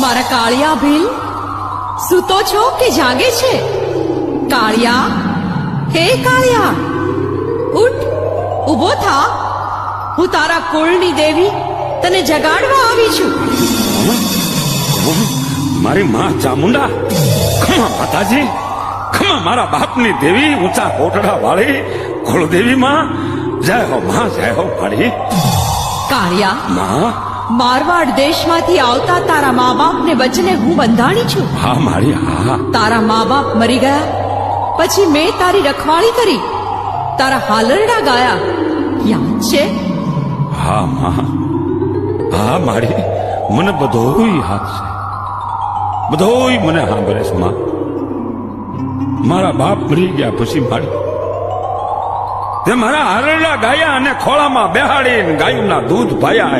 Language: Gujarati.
મારા કાળિયા ભીલ, સૂતો છો કે જાગે છે? કાળિયા, હે કાળિયા, ઉઠ, ઊભો થા. હું તારા કુળની દેવી તને જગાડવા આવી છું. મારી માં ચામુંડા, ખમા માતાજી, ખમા મારા બાપની દેવી, ઊંચા કોટડા વાળી કુળદેવી માં, જય હો માં, જય હો મારી કાળિયા, માં. મારવાડ દેશમાંથી આવતા તારા મા બાપને વચને હું બંધાણી છું. હા મારી, હા. તારા મા બાપ મરી ગયા પછી મેં તારી રખવાળી કરી, તારા હાલરડા ગાયા, યાદ છે? હા માં, હા મારી, મને બધોય યાદ છે, બધોય મને સાંભળે છે માં. મારા બાપ મરી ગયા પછી મારી તે મારા હાલરડા ગાયા અને ખોળામાં બેહાડીને ગાયુંના દૂધ પાયા.